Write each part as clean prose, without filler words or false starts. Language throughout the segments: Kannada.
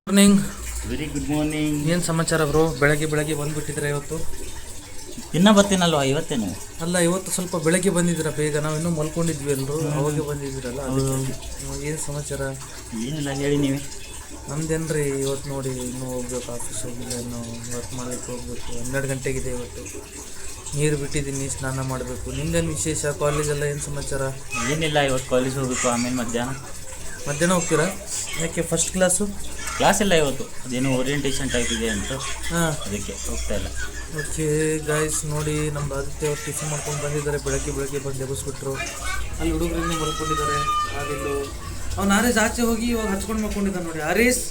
ಮಾರ್ನಿಂಗ್. Very good morning. ಏನು ಸಮಾಚಾರ ಬ್ರೋ? ಬೆಳಗ್ಗೆ ಬಂದುಬಿಟ್ಟಿದ್ರೆ ಇವತ್ತು. ಇನ್ನೂ ಬರ್ತೀನಲ್ವ ಇವತ್ತೇನು? ಅಲ್ಲ, ಇವತ್ತು ಸ್ವಲ್ಪ ಬೆಳಗ್ಗೆ ಬಂದಿದ್ದೀರಾ ಬೇಗ. ನಾವು ಇನ್ನೂ ಮಲ್ಕೊಂಡಿದ್ವಿ ಎಲ್ಲರೂ, ಅವಾಗೆ ಬಂದಿದ್ದೀರಲ್ಲ. ಏನು ಸಮಾಚಾರ? ಏನಿಲ್ಲ, ಹೇಳಿ ನೀವೇ. ನಮ್ದೇನ್ರಿ ಇವತ್ತು ನೋಡಿ, ಇನ್ನೂ ಹೋಗ್ಬೇಕು, ಆಫೀಸ್ ಹೋಗಿಲ್ಲ, ಇನ್ನೂ ವರ್ಕ್ ಮಾಡಲಿಕ್ಕೆ ಹೋಗ್ಬೇಕು. 12 ಗಂಟೆಗಿದೆ ಇವತ್ತು. ನೀರು ಬಿಟ್ಟಿದ್ದೀನಿ, ಸ್ನಾನ ಮಾಡಬೇಕು. ನಿಮ್ದೇನು ವಿಶೇಷ? ಕಾಲೇಜೆಲ್ಲ ಏನು ಸಮಾಚಾರ? ಏನಿಲ್ಲ, ಇವತ್ತು ಕಾಲೇಜ್ ಹೋಗಬೇಕು. ಆಮೇಲೆ ಮಧ್ಯಾಹ್ನ ಹೋಗ್ತೀರಾ? ಯಾಕೆ ಫಸ್ಟ್ ಕ್ಲಾಸು? ಕ್ಲಾಸ್ ಇಲ್ಲ ಇವತ್ತು, ಅದೇನು ಓರಿಯೆಂಟೇಷನ್ ಟೈಪ್ ಇದೆ ಅಂತ. ಹಾಂ, ಅದಕ್ಕೆ ಹೋಗ್ತಾ ಇಲ್ಲ. ಓಕೆ ಗೈಸ್, ನೋಡಿ ನಮ್ಮ ಆದಿತ್ಯ ಅವ್ರು ಟಿಫನ್ ಮಾಡ್ಕೊಂಡು ಬಂದಿದ್ದಾರೆ. ಬೆಳಗ್ಗೆ ಬಂದು ಎಬ್ಬಿಸ್ಬಿಟ್ರು. ಅಲ್ಲಿ ಹುಡುಗರು ಮಲ್ಕೊಂಡಿದ್ದಾರೆ. ಆಗಿದ್ದು ಅವ್ನು ಆರೀಸ್ ಆಚೆ ಹೋಗಿ ಇವಾಗ ಹಚ್ಕೊಂಡು ಮಲ್ಕೊಂಡಿದ್ದಾನೆ ನೋಡಿ. ಆರೀಸ್,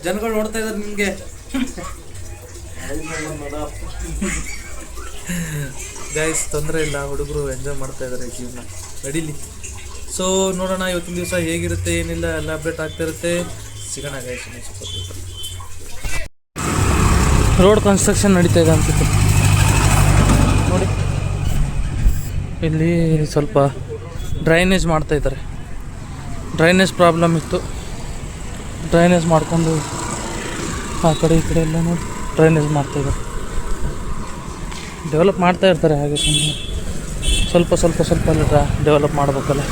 ಜನಗಳು ನೋಡ್ತಾ ಇದ್ದಾರೆ ನಿಮಗೆ. ಗೈಸ್, ತೊಂದರೆ ಇಲ್ಲ, ಹುಡುಗರು ಎಂಜಾಯ್ ಮಾಡ್ತಾ ಇದ್ದಾರೆ ಜೀವನ. ನಡೀಲಿ. ಸೊ ನೋಡೋಣ ಇವತ್ತಿನ ದಿವಸ ಹೇಗಿರುತ್ತೆ, ಏನಿಲ್ಲ ಎಲ್ಲ ಅಪ್ಡೇಟ್ ಆಗ್ತಾ ಇರುತ್ತೆ. ಸಿಗೋಣ ಗೈಸ್. ರೋಡ್ ಕನ್ಸ್ಟ್ರಕ್ಷನ್ ನಡೀತಾ ಇದೆ ಅನ್ಸುತ್ತೆ ನೋಡಿ. ಇಲ್ಲಿ ಸ್ವಲ್ಪ ಡ್ರೈನೇಜ್ ಮಾಡ್ತಾ ಇದ್ದಾರೆ. ಡ್ರೈನೇಜ್ ಪ್ರಾಬ್ಲಮ್ ಇತ್ತು. ಡ್ರೈನೇಜ್ ಮಾಡಿಕೊಂಡು ಆ ಕಡೆ ಈ ಕಡೆ ಎಲ್ಲ ನೋಡಿ ಡ್ರೈನೇಜ್ ಮಾಡ್ತಾಯಿದ್ದಾರೆ. ಡೆವಲಪ್ ಮಾಡ್ತಾ ಇರ್ತಾರೆ ಹಾಗೆ ಸ್ವಲ್ಪ ಎಲ್ಲ ಡೆವಲಪ್ ಮಾಡಬೇಕಲ್ಲ.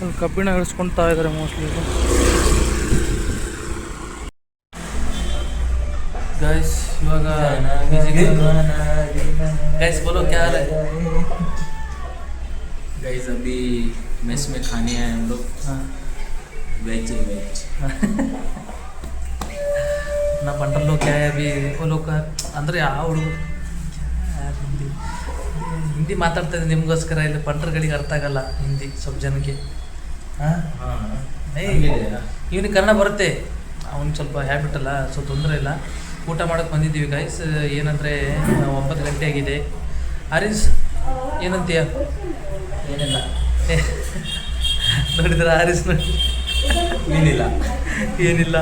ಅಲ್ಲಿ ಕಬ್ಬಿಣ ಇಳಿಸ್ಕೊಳ್ತಾ ಇದ್ದಾರೆ ಮೋಸ್ಟ್ಲಿ. गाइस इವಾಗ गाइस बोलो क्या हाल है? गाइस अभी मेस में खाने आए हम लोग. वेज ना पंडल लोग क्या है अभी वो लोग का ಅಂದರೆ ಆ ಹುಡುಗ ಹಿಂದಿ ಮಾತಾಡ್ತಾ ಇದ್ದೀನಿ ನಿಮಗೋಸ್ಕರ. ಇಲ್ಲಿ ಪಂಡ್ರಗಳಿಗೆ ಅರ್ಥ ಆಗಲ್ಲ ಹಿಂದಿ ಸ್ವಲ್ಪ ಜನಕ್ಕೆ. ಇವನಿಗೆ ಕನ್ನಡ ಬರುತ್ತೆ, ಅವ್ನು ಸ್ವಲ್ಪ ಹ್ಯಾಬಿಟ್ ಅಲ್ಲ, ಸೊ ತೊಂದರೆ ಇಲ್ಲ. ಊಟ ಮಾಡೋಕ್ಕೆ ಬಂದಿದ್ದೀವಿ ಗೈಸ್. ಏನಂದರೆ 9 ಗಂಟೆ ಆಗಿದೆ. ಆರೀಸ್ ಏನಂತೀಯ? ಏನಿಲ್ಲ ನೋಡಿದ್ರೆ ಆರೀಸ್ ನೋಡಿ ಏನಿಲ್ಲ.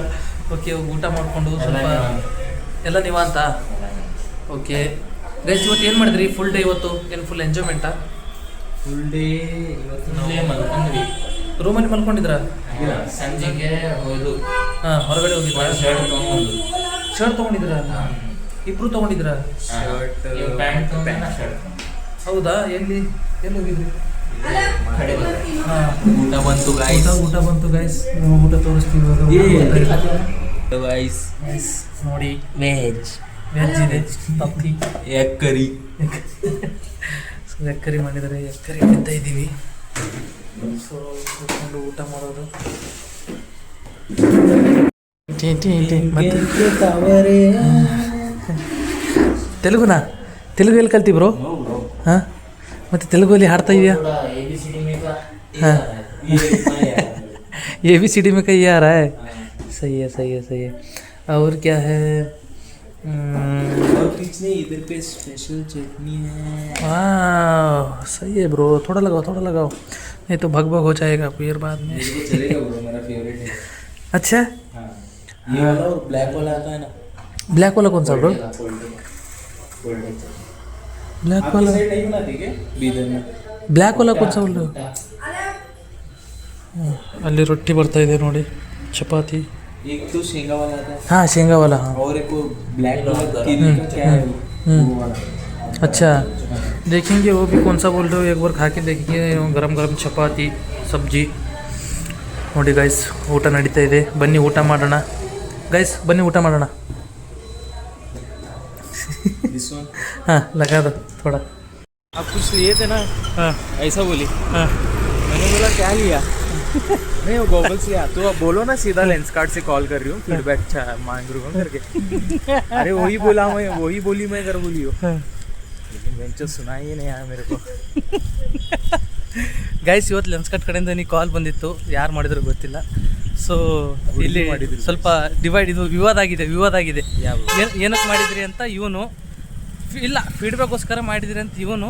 ಓಕೆ, ಊಟ ಮಾಡಿಕೊಂಡು ಸ್ವಲ್ಪ ಎಲ್ಲ ನೀವ ಅಂತ. ಓಕೆ ಗೈಸ್, ಇವತ್ತು ಏನು ಮಾಡಿದ್ರಿ ಫುಲ್ ಡೇ? ಇವತ್ತು ಏನು ಫುಲ್ ಎಂಜಾಯ್ಮೆಂಟಾ? ಫುಲ್ ಡೇ ಇವತ್ತು ನಾವು ಮಲ್ಕೊಂಡ್ವಿ. ರೂಮಲ್ಲಿ ಮಲ್ಕೊಂಡಿದ್ರಾ? ಸಂಜೆಗೆ ಹೋದು. ಹಾಂ, ಹೊರಗಡೆ ಹೋಗಿದ್ರಾ? ಶರ್ಟ್ ತೊಗೊಂಡಿದ್ದೀರಾ? ಇಬ್ರು ತೊಗೊಂಡಿದ್ದೀರಾ? Pant shirt. ಹೌದಾ? ಎಲ್ಲಿ ಹೋಗಿದ್ರಿ? ಊಟ ಬಂತು ಗೈಸ್. ಊಟ ಬಂತು ಗೈಸ್. ಊಟ ತೋರಿಸ್ತೀವಿ ಗೈಸ್. ನೋಡಿ, ವೆಜ್ ಇದೆ. ತಪ್ಪಿ ಎಗ್ ಕರಿ. ಎಗ್ ಕರಿ ಮಾಡಿದ್ದಾರೆ. ಎಗ್ ಕರಿ ತಿಂತಾ ಇದ್ದೀವಿ. ಸೊ ಕೂತ್ಕೊಂಡು ಊಟ ಮಾಡೋದು. ತೆಲುಗು ಎಲ್ಲಿ ಕಲ್ತಿ ಬ್ರೋ? ಹಾಂ, ಮತ್ತು ತೆಲುಗಲ್ಲಿ ಹಾಡ್ತಾ ಇದೆಯಾ? हाँ ABCD में कहीं आ रहा है. सही है. और क्या है? और कुछ नहीं, इधर पे स्पेशल चटनी है. सही है ब्रो. थोड़ा लगाओ नहीं तो भग हो जाएगा फिर बाद में. चलेगा ब्रो, मेरा फेवरेट है. अच्छा, हाँ, ये वाला और ब्लैक वाला आता है ना. ब्लैक वाला कौन सा ब्रो? ब्लैक वाला नहीं बनाती क्या बीदर में? ಬ್ಲ್ಯಾಕ್ ವಾಲ ಕೊಂಚ ಉಳ್ಳು. ಅಲ್ಲಿ ರೊಟ್ಟಿ ಬರ್ತಾ ಇದೆ ನೋಡಿ, ಚಪಾತಿ. एक तो शेंगा वाला आता है. हाँ, शेंगा वाला. हाँ, और एक वो ब्लैक वाला किले का क्या है वो वाला. अच्छा, देखेंगे वो भी कौन सा बोल रहे हो, एक बार खा के देखेंगे. ಗರಂ ಚಪಾತಿ ಸಬ್ಜಿ ನೋಡಿ ಗೈಸ್. ಊಟ ನಡೀತಾ ಇದೆ. ಬನ್ನಿ ಊಟ ಮಾಡೋಣ ಗೈಸ್, ಬನ್ನಿ ಊಟ ಮಾಡೋಣ. This one. हाँ, लगा दो थोड़ा. आप कुछ लिए थे ना? हाँ ऐसा बोली. हाँ, मैंने बोला क्या लिया? नहीं, वो गॉगल्स लिया. तो अब बोलो ना सीधा लेंस कार्ड से कॉल कर रही हूँ, फीडबैक मांग रही हूँ करके. अरे वही बोली मैं कर बोली हो. लेकिन वेंचर सुना ही नहीं आया मेरे को. ಗೈಸ್, ಇವತ್ತು ಲೆನ್ಸ್ ಕಟ್ ಕಡೆಯಿಂದ ನೀ ಕಾಲ್ ಬಂದಿತ್ತು. ಯಾರು ಮಾಡಿದ್ರು ಗೊತ್ತಿಲ್ಲ. ಸೊ ಇಲ್ಲಿ ಸ್ವಲ್ಪ ವಿವಾದ ಆಗಿದೆ. ಏನಕ್ಕೆ ಮಾಡಿದ್ರಿ ಅಂತ ಇವನು ಇಲ್ಲ, ಫೀಡ್ಬ್ಯಾಕ್ಗೋಸ್ಕರ ಮಾಡಿದ್ರಿ ಅಂತ ಇವನು.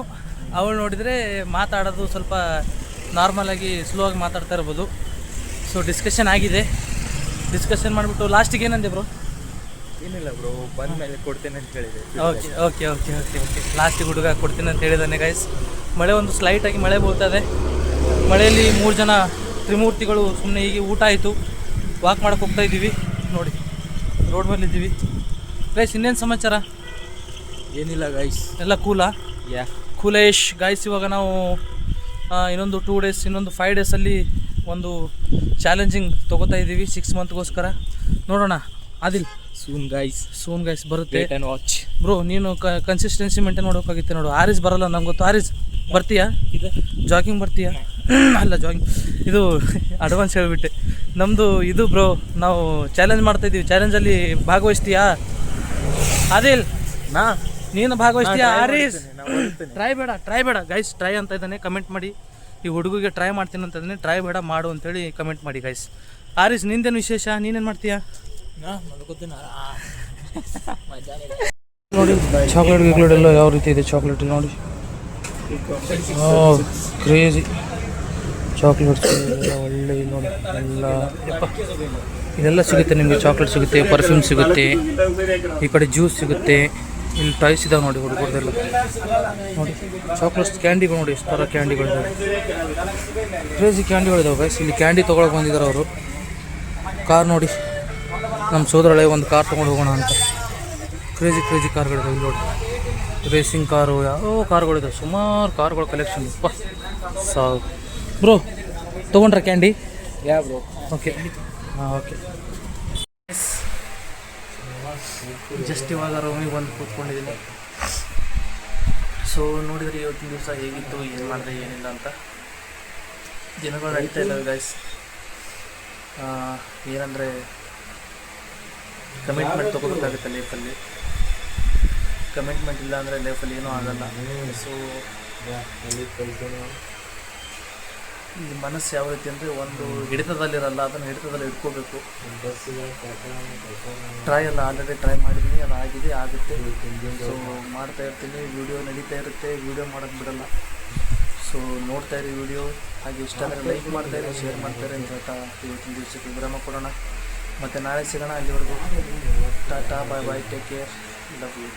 ಅವಳು ನೋಡಿದರೆ ಮಾತಾಡೋದು ಸ್ವಲ್ಪ ನಾರ್ಮಲಾಗಿ ಸ್ಲೋ ಆಗಿ ಮಾತಾಡ್ತಾ ಇರ್ಬೋದು. ಸೊ ಡಿಸ್ಕಷನ್ ಆಗಿದೆ. ಡಿಸ್ಕಷನ್ ಮಾಡಿಬಿಟ್ಟು ಲಾಸ್ಟಿಗೆ ಏನಂದೆ ಬ್ರೋ? ಏನಿಲ್ಲ ಬ್ರೋ, ಬಂದ ಮೇಲೆ ಕೊಡ್ತೇನೆ ಅಂತ ಹೇಳಿದೆ. ಓಕೆ. ಲಾಸ್ಟಿಗೆ ಹುಡುಗ ಕೊಡ್ತೀನಿ ಅಂತ ಹೇಳಿದ್ದಾನೆ ಗೈಸ್. ಮಳೆ ಒಂದು ಸ್ಲೈಟಾಗಿ ಮಳೆ ಬೀಳ್ತಾ ಇದೆ. ಮಳೆಯಲ್ಲಿ 3 ಜನ ತ್ರಿಮೂರ್ತಿಗಳು ಸುಮ್ಮನೆ ಹೀಗೆ ಊಟ ಆಯಿತು. ವಾಕ್ ಮಾಡೋಕೆ ಹೋಗ್ತಾ ಇದ್ದೀವಿ ನೋಡಿ, ರೋಡ್ ಮೇಲೆ ಇದ್ದೀವಿ ಗೈಸ್. ಇನ್ನೇನು ಸಮಾಚಾರ? ಏನಿಲ್ಲ ಗೈಸ್, ಎಲ್ಲ ಕೂಲಾ? ಯಾ ಕೂಲೇಶ್ ಗೈಸ್. ಇವಾಗ ನಾವು ಇನ್ನೊಂದು 2 ಡೇಸ್, ಇನ್ನೊಂದು 5 ಡೇಸಲ್ಲಿ ಒಂದು ಚಾಲೆಂಜಿಂಗ್ ತೊಗೋತಾ ಇದ್ದೀವಿ 6 ಮಂತ್ಗೋಸ್ಕರ. ನೋಡೋಣ. ಆದಿಲ್ ಸೂನ್ ಗೈಸ್ ಬರುತ್ತೆ. ವೇಟ್ ಆ್ಯಂಡ್ ವಾಚ್ ಬ್ರೋ, ನೀನು ಕನ್ಸಿಸ್ಟೆನ್ಸಿ ಮೇಂಟೈನ್ ಮಾಡೋಕ್ಕಾಗಿತ್ತೆ ನೋಡು. ಆರಿಸ್ ಬರಲ್ಲ ನಂಗೆ ಗೊತ್ತು. ಆರಿಸ್ ಬರ್ತೀಯಾ? ಜಾಗಿಂಗ್ ಬರ್ತೀಯಾ? ಅಲ್ಲ, ಜಾಗಿಂಗ್ ಇದು ಅಡ್ವಾನ್ಸ್ ಹೇಳಿಬಿಟ್ಟೆ. ನಮ್ಮದು ಇದು ಬ್ರೋ, ನಾವು ಚಾಲೆಂಜ್ ಮಾಡ್ತಾಯಿದ್ದೀವಿ. ಚಾಲೆಂಜಲ್ಲಿ ಭಾಗವಹಿಸ್ತೀಯಾ ಆದಿಲ್? ನೀನು ಭಾಗವಹಿಸ್ತೀಯಾ? ಆರಿಸ್ ಟ್ರೈ ಬೇಡ ಗೈಸ್. ಟ್ರೈ ಅಂತ ಇದ್ದಾನೆ, ಕಮೆಂಟ್ ಮಾಡಿ. ಈ ಹುಡುಗಿಗೆ ಟ್ರೈ ಮಾಡ್ತೀನಿ ಅಂತ ಇದ್ದಾನೆ, ಟ್ರೈ ಬೇಡ ಮಾಡು ಅಂತೇಳಿ ಕಮೆಂಟ್ ಮಾಡಿ ಗೈಸ್. ಆರಿಸ್, ನಿಂದೇನು ವಿಶೇಷ? ನೀನೇನು ಮಾಡ್ತೀಯಾ? ನೋಡಿ ಚಾಕ್ಲೇಟ್ ಗಿಕ್ಲೇಟ್ ಎಲ್ಲ ಯಾವ ರೀತಿ ಇದೆ. ಚಾಕ್ಲೇಟ್ ನೋಡಿ, ಕ್ರೇಜಿ ಚಾಕ್ಲೇಟ್ಸ್ ಎಲ್ಲ ಒಳ್ಳೆ ನೋಡಿ. ಎಲ್ಲ ಇದೆಲ್ಲ ಸಿಗುತ್ತೆ ನಿಮಗೆ. ಚಾಕ್ಲೇಟ್ ಸಿಗುತ್ತೆ, ಪರ್ಫ್ಯೂಮ್ ಸಿಗುತ್ತೆ, ಈ ಕಡೆ ಜ್ಯೂಸ್ ಸಿಗುತ್ತೆ. ಇಲ್ಲಿ ಟಾಯ್ಸ್ ಇದಾವೆ ನೋಡಿ ಹುಡುಗರದೆಲ್ಲ ನೋಡಿ. ಚಾಕ್ಲೇಟ್ಸ್, ಕ್ಯಾಂಡಿಗಳು ನೋಡಿ, ಎಷ್ಟು ಥರ ಕ್ಯಾಂಡಿಗಳಿದ್ದಾವೆ. ಕ್ರೇಜಿ ಕ್ಯಾಂಡಿಗಳಿದ್ದಾವೆ ಗೈಸ್. ಇಲ್ಲಿ ಕ್ಯಾಂಡಿ ತೊಗೊಳಕ್ಕೆ ಬಂದಿದ್ದಾರೆ ಅವರು. ಕಾರ್ ನೋಡಿ, ನಮ್ಮ ಸೋದರಳೆ ಒಂದು ಕಾರ್ ತೊಗೊಂಡು ಹೋಗೋಣ ಅಂತ. ಕ್ರೇಜಿ ಕಾರ್ಗಳಿದ್ದಾವೆ ಇಲ್ಲಿ ನೋಡಿ. ರೇಸಿಂಗ್ ಕಾರು, ಯಾವ ಕಾರ್ಗಳಿದ್ದಾವೆ, ಸುಮಾರು ಕಾರ್ಗಳ ಕಲೆಕ್ಷನ್. ಸಾವು ಬ್ರೋ, ತೊಗೊಂಡ್ರ ಕ್ಯಾಂಡಿ? ಯಾ ಬ್ರೋ. Okay okay. ಜಸ್ಟ್ ಇವಾಗ ರೂಮಿಗೆ ಬಂದು ಕೂತ್ಕೊಂಡಿದ್ದೀನಿ. ಸೊ ನೋಡಿದರೆ ಇವತ್ತಿನ ದಿವಸ ಹೇಗಿತ್ತು, ಏನು ಮಾಡಿದೆ ಏನಿಲ್ಲ ಅಂತ. ದಿನಗಳು ನಡೀತಾ ಇದ್ದಾವೆ ಗೈಸ್. ಏನಂದರೆ ಕಮಿಟ್ಮೆಂಟ್ ತೊಗೋಬೇಕಾಗುತ್ತೆ ಲೈಫಲ್ಲಿ. ಕಮಿಟ್ಮೆಂಟ್ ಇಲ್ಲ ಅಂದರೆ ಲೈಫಲ್ಲಿ ಏನೂ ಆಗಲ್ಲ. ಸೊ ಈ ಮನಸ್ಸು ಯಾವ ರೀತಿ ಅಂದರೆ ಒಂದು ಹಿಡಿತದಲ್ಲಿರಲ್ಲ, ಅದನ್ನು ಹಿಡಿತದಲ್ಲಿ ಇಟ್ಕೋಬೇಕು. ಟ್ರೈ ಎಲ್ಲ ಆಲ್ರೆಡಿ ಟ್ರೈ ಮಾಡಿದ್ದೀನಿ, ಅದು ಆಗುತ್ತೆ. ಸೊ ಮಾಡ್ತಾ ಇರ್ತೀನಿ, ವಿಡಿಯೋ ನಡೀತಾ ಇರುತ್ತೆ, ವಿಡಿಯೋ ಮಾಡೋದು ಬಿಡಲ್ಲ. ಸೊ ನೋಡ್ತಾ ಇರಿ ವಿಡಿಯೋ. ಹಾಗೆ ಇಷ್ಟ ಅಂದರೆ ಲೈಕ್ ಮಾಡ್ತಾಯಿರಿ, ಶೇರ್ ಮಾಡ್ತಾರೆ ಅಂತ ಹೇಳ್ತಾ ಇವತ್ತಿನ ದಿವಸಕ್ಕೆ ವಿರಾಮ ಕೊಡೋಣ. ಮತ್ತು ನಾಳೆ ಸಿಗೋಣ. ಅಲ್ಲಿವರೆಗೂ ಟಾಟಾ, ಬಾಯ್ ಬಾಯ್, ಟೇಕ್ ಕೇರ್, ಲವ್ ಯು.